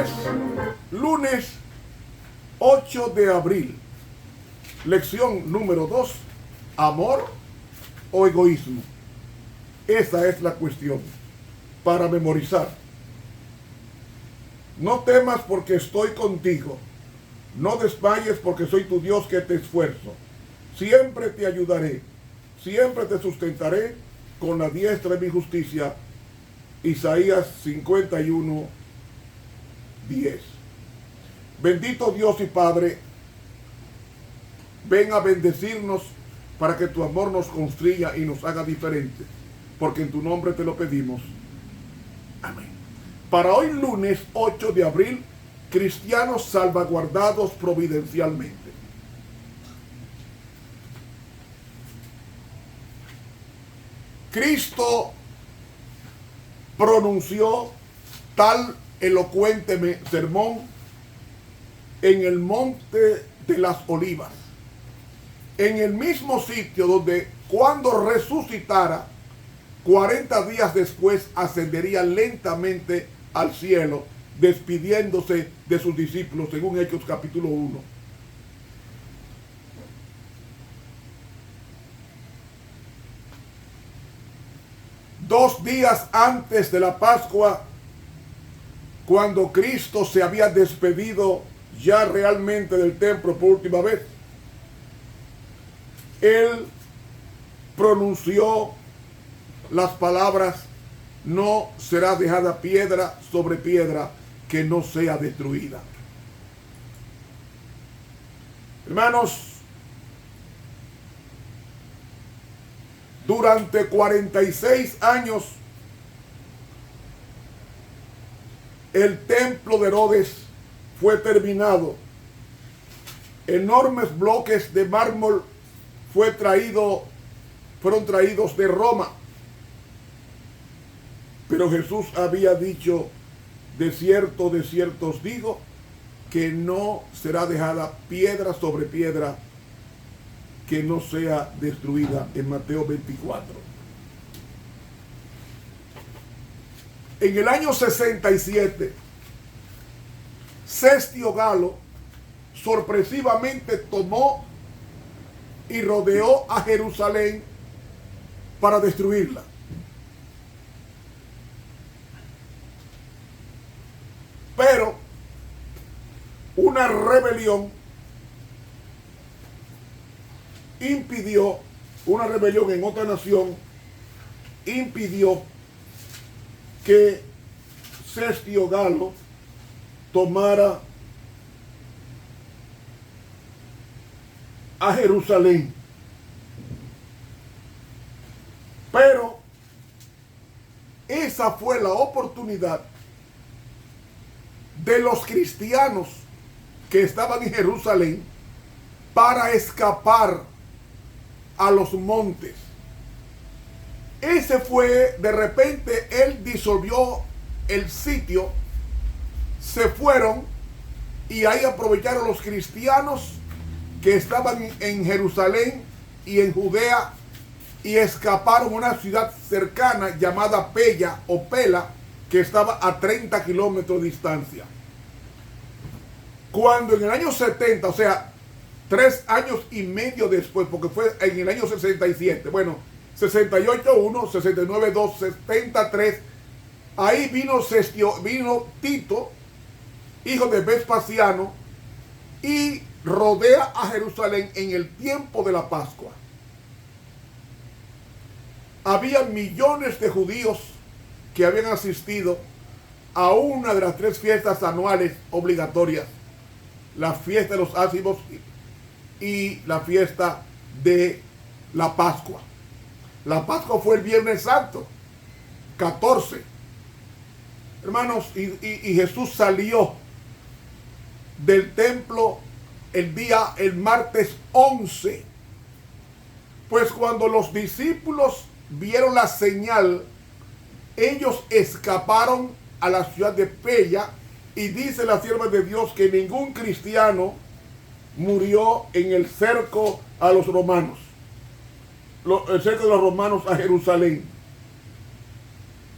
es lunes 8 de abril. Lección número 2. ¿Amor o egoísmo? Esa es la cuestión para memorizar. No temas porque estoy contigo. No desmayes porque soy tu Dios que te esfuerzo. Siempre te ayudaré. Siempre te sustentaré con la diestra de mi justicia. Isaías 51, 10. Bendito Dios y Padre, ven a bendecirnos para que tu amor nos construya y nos haga diferentes, porque en tu nombre te lo pedimos. Amén. Para hoy lunes 8 de abril, cristianos salvaguardados providencialmente. Cristo pronunció tal elocuente sermón en el monte de las Olivas, en el mismo sitio donde cuando resucitara 40 días después ascendería lentamente al cielo, despidiéndose de sus discípulos, según Hechos capítulo 1. Dos días antes de la Pascua, cuando Cristo se había despedido ya realmente del templo por última vez, Él pronunció las palabras: no será dejada piedra sobre piedra que no sea destruida. Hermanos, durante 46 años, el templo de Herodes fue terminado. Enormes bloques de mármol fueron traídos de Roma. Pero Jesús había dicho: de cierto os digo, que no será dejada piedra sobre piedra que no sea destruida, en Mateo 24. En el año 67, Cestio Galo sorpresivamente tomó y rodeó a Jerusalén para destruirla. Pero una rebelión en otra nación impidió que Cestio Galo tomara a Jerusalén. Pero esa fue la oportunidad de los cristianos que estaban en Jerusalén para escapar a los montes. Ese fue, de repente, él disolvió el sitio, se fueron y ahí aprovecharon los cristianos que estaban en Jerusalén y en Judea y escaparon a una ciudad cercana llamada Pella o Pela, que estaba a 30 kilómetros de distancia. Cuando en el año 70, o sea, 3 años y medio después, porque fue en el año 67, bueno, 68-1, 69-2, 73, ahí vino Tito, hijo de Vespasiano, y rodea a Jerusalén en el tiempo de la Pascua. Había millones de judíos que habían asistido a una de las 3 fiestas anuales obligatorias: la fiesta de los ázimos y la fiesta de la Pascua. La Pascua fue el Viernes Santo, 14. Hermanos, y Jesús salió del templo el martes 11. Pues cuando los discípulos vieron la señal, ellos escaparon a la ciudad de Pella, y dice la sierva de Dios que ningún cristiano murió en el cerco a los romanos, el cerco de los romanos a Jerusalén.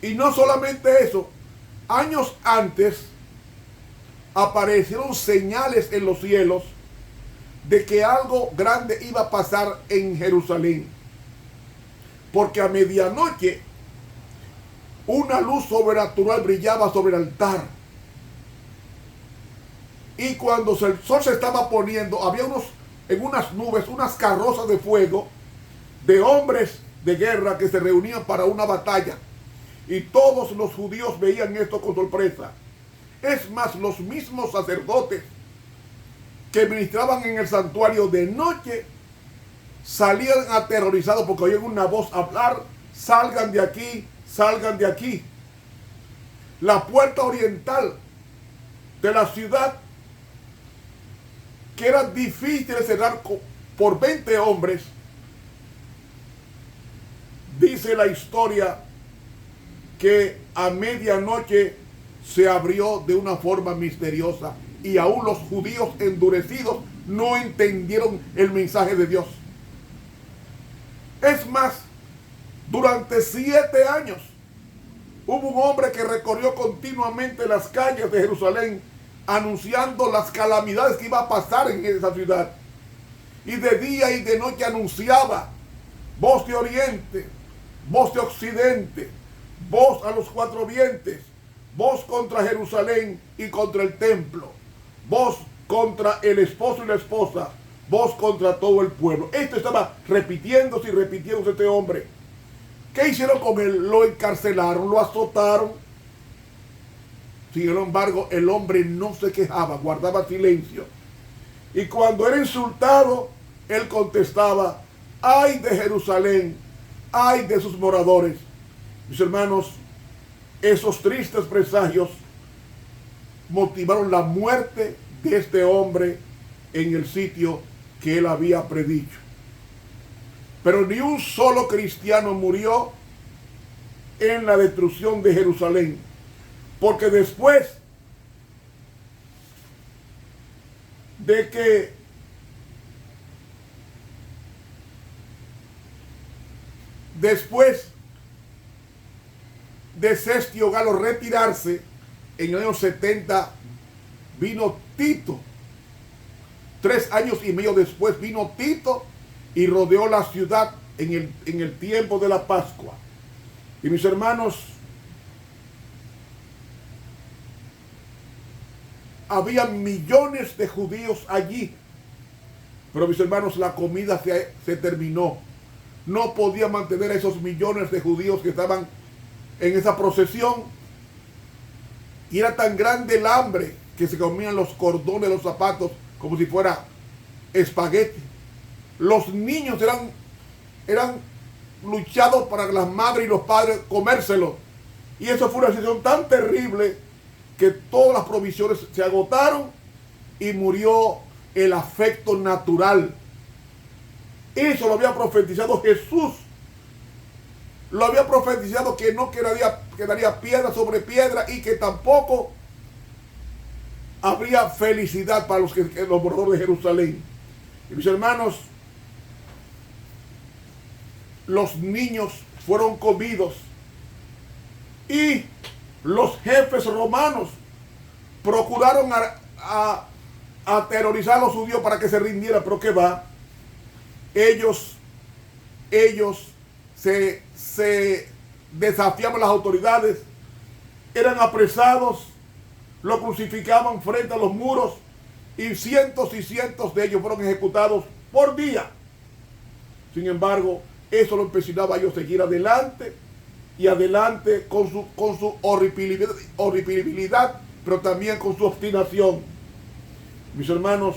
Y no solamente eso, años antes aparecieron señales en los cielos de que algo grande iba a pasar en Jerusalén. Porque a medianoche una luz sobrenatural brillaba sobre el altar. Y cuando el sol se estaba poniendo, había en unas nubes, unas carrozas de fuego de hombres de guerra que se reunían para una batalla. Y todos los judíos veían esto con sorpresa. Es más, los mismos sacerdotes que ministraban en el santuario de noche salían aterrorizados porque oían una voz hablar: salgan de aquí, salgan de aquí. La puerta oriental de la ciudad, que era difícil de cerrar por 20 hombres, dice la historia que a medianoche se abrió de una forma misteriosa y aún los judíos endurecidos no entendieron el mensaje de Dios. Es más, durante 7 años hubo un hombre que recorrió continuamente las calles de Jerusalén anunciando las calamidades que iba a pasar en esa ciudad. Y de día y de noche anunciaba: voz de oriente, voz de occidente, voz a los 4 vientos, voz contra Jerusalén y contra el templo, voz contra el esposo y la esposa, voz contra todo el pueblo. Esto estaba repitiéndose y repitiéndose este hombre. ¿Qué hicieron con él? Lo encarcelaron, lo azotaron. Sin embargo, el hombre no se quejaba, guardaba silencio. Y cuando era insultado, él contestaba: ay de Jerusalén, ay de sus moradores. Mis hermanos, esos tristes presagios motivaron la muerte de este hombre en el sitio que él había predicho. Pero ni un solo cristiano murió en la destrucción de Jerusalén, porque después de Cestio Galo retirarse, en el año 70 vino Tito. 3 años y medio después vino Tito y rodeó la ciudad en el tiempo de la Pascua. Y mis hermanos, había millones de judíos allí. Pero mis hermanos, la comida se terminó. No podía mantener a esos millones de judíos que estaban en esa procesión. Y era tan grande el hambre que se comían los cordones de los zapatos como si fuera espagueti. Los niños eran luchados para las madres y los padres comérselos. Y eso fue una situación tan terrible que todas las provisiones se agotaron y murió el afecto natural. Eso lo había profetizado Jesús. Lo había profetizado que no quedaría piedra sobre piedra y que tampoco habría felicidad para los moradores de Jerusalén. Y mis hermanos, los niños fueron comidos y los jefes romanos procuraron aterrorizar a los judíos para que se rindieran, pero ¿qué va? Ellos se desafiaban a las autoridades, eran apresados, lo crucificaban frente a los muros y cientos de ellos fueron ejecutados por día. Sin embargo, eso lo empecinaba a ellos seguir adelante y adelante con su horribilidad, pero también con su obstinación. Mis hermanos,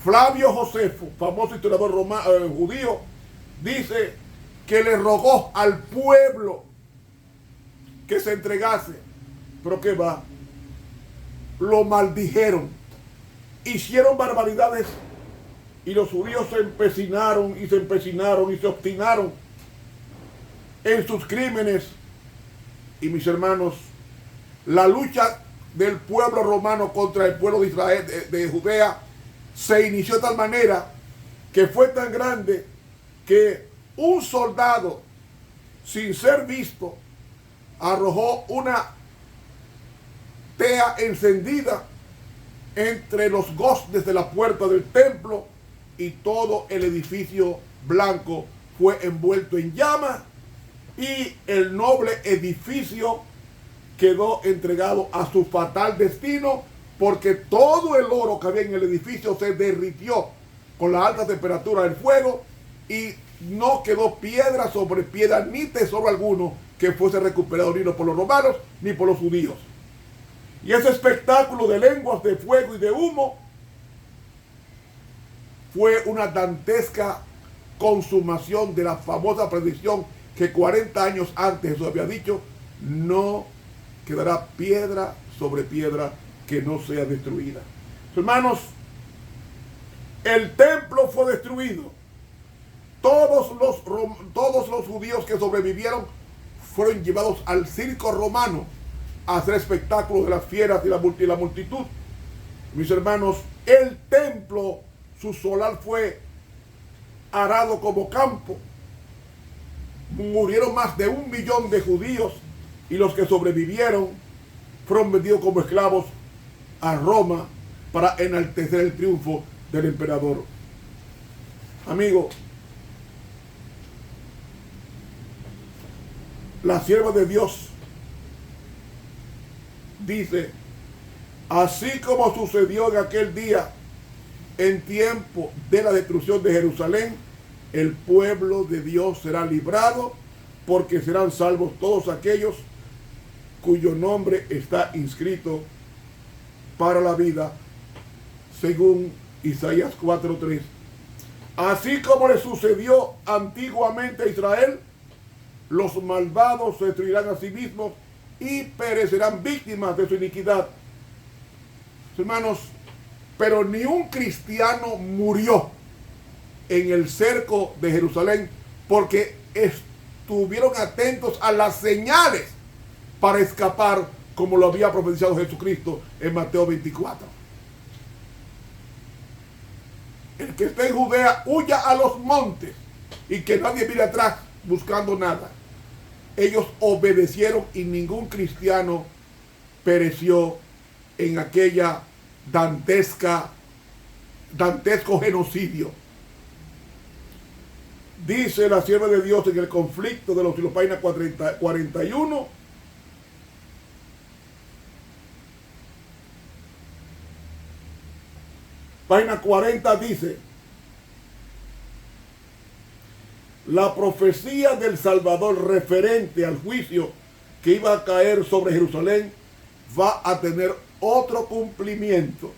Flavio Josefo, famoso historiador judío, dice que le rogó al pueblo que se entregase. Pero ¿qué va? Lo maldijeron, hicieron barbaridades y los judíos se empecinaron y se obstinaron en sus crímenes. Y mis hermanos, la lucha del pueblo romano contra el pueblo de Israel, de Judea, se inició de tal manera que fue tan grande que un soldado, sin ser visto, arrojó tea encendida entre los goznes de la puerta del templo, y todo el edificio blanco fue envuelto en llamas, y el noble edificio quedó entregado a su fatal destino, porque todo el oro que había en el edificio se derritió con la alta temperatura del fuego, y no quedó piedra sobre piedra ni tesoro alguno que fuese recuperado ni por los romanos ni por los judíos. Y ese espectáculo de lenguas de fuego y de humo fue una dantesca consumación de la famosa predicción que 40 años antes Jesús había dicho: no quedará piedra sobre piedra que no sea destruida. Hermanos, el templo fue destruido. Todos los judíos que sobrevivieron fueron llevados al circo romano a hacer espectáculos de las fieras y la multitud. Mis hermanos, el templo, su solar fue arado como campo. Murieron más de 1 millón de judíos, y los que sobrevivieron fueron vendidos como esclavos a Roma para enaltecer el triunfo del emperador. Amigo, la sierva de Dios dice: así como sucedió en aquel día, en tiempo de la destrucción de Jerusalén, el pueblo de Dios será librado, porque serán salvos todos aquellos cuyo nombre está inscrito para la vida, según Isaías 4:3. Así como le sucedió antiguamente a Israel, los malvados se destruirán a sí mismos y perecerán víctimas de su iniquidad. Hermanos, pero ni un cristiano murió en el cerco de Jerusalén, porque estuvieron atentos a las señales para escapar, como lo había profetizado Jesucristo en Mateo 24. El que esté en Judea, huya a los montes, y que nadie mire atrás buscando nada. Ellos obedecieron, y ningún cristiano pereció en aquella dantesco genocidio. Dice la sierva de Dios en el conflicto de los siglos, página 41, página 40, dice: la profecía del Salvador referente al juicio que iba a caer sobre Jerusalén va a tener otro cumplimiento,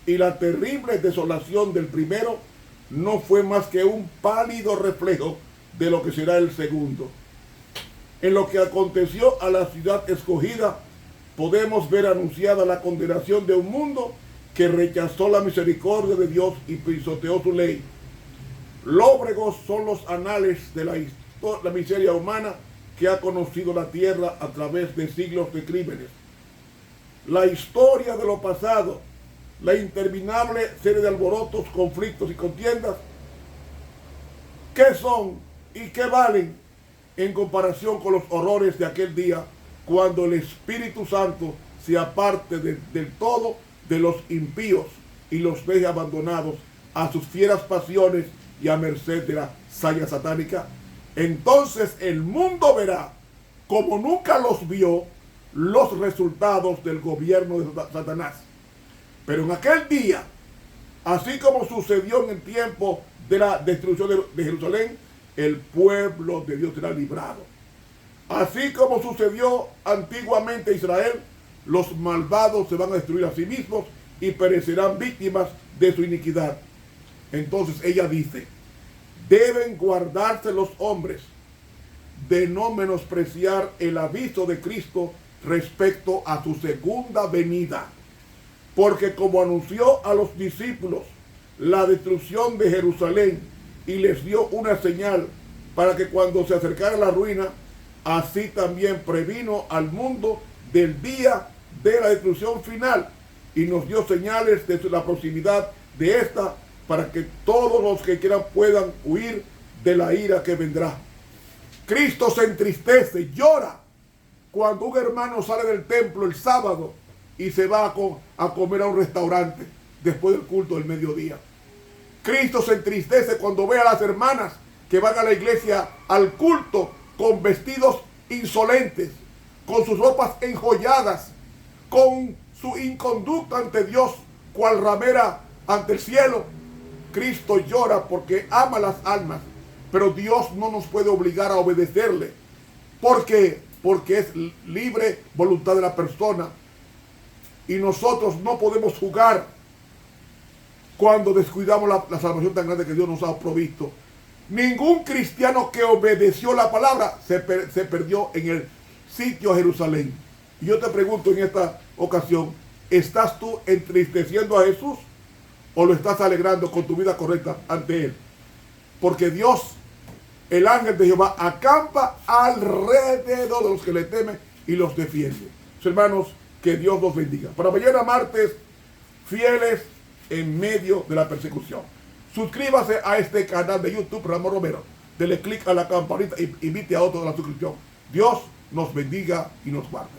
y la terrible desolación del primero no fue más que un pálido reflejo de lo que será el segundo. En lo que aconteció a la ciudad escogida, podemos ver anunciada la condenación de un mundo que rechazó la misericordia de Dios y pisoteó su ley. Lóbregos son los anales de la miseria humana que ha conocido la tierra a través de siglos de crímenes. La historia de lo pasado, la interminable serie de alborotos, conflictos y contiendas, ¿qué son y qué valen en comparación con los horrores de aquel día, cuando el Espíritu Santo se aparte del todo de los impíos y los deje abandonados a sus fieras pasiones y a merced de la saya satánica? Entonces el mundo verá, como nunca los vio, los resultados del gobierno de Satanás. Pero en aquel día, así como sucedió en el tiempo de la destrucción de Jerusalén, el pueblo de Dios será librado. Así como sucedió antiguamente a Israel, los malvados se van a destruir a sí mismos y perecerán víctimas de su iniquidad. Entonces ella dice: deben guardarse los hombres de no menospreciar el aviso de Cristo respecto a su segunda venida, porque como anunció a los discípulos la destrucción de Jerusalén y les dio una señal para que cuando se acercara la ruina, así también previno al mundo del día de la destrucción final, y nos dio señales de la proximidad de esta, para que todos los que quieran puedan huir de la ira que vendrá. Cristo se entristece, llora, cuando un hermano sale del templo el sábado y se va a comer a un restaurante después del culto del mediodía. Cristo se entristece cuando ve a las hermanas que van a la iglesia al culto con vestidos insolentes, con sus ropas enjolladas, con su inconducta ante Dios, cual ramera ante el cielo. Cristo llora porque ama las almas, pero Dios no nos puede obligar a obedecerle. ¿Por qué? Porque es libre voluntad de la persona. Y nosotros no podemos jugar cuando descuidamos la salvación tan grande que Dios nos ha provisto. Ningún cristiano que obedeció la palabra se perdió en el sitio a Jerusalén. Y yo te pregunto en esta ocasión, ¿estás tú entristeciendo a Jesús o lo estás alegrando con tu vida correcta ante Él? Porque Dios, el ángel de Jehová, acampa alrededor de los que le temen y los defiende. Hermanos, que Dios los bendiga. Para mañana martes, fieles en medio de la persecución. Suscríbase a este canal de YouTube, Ramón Romero. Dele clic a la campanita y invite a otro a la suscripción. Dios nos bendiga y nos guarde.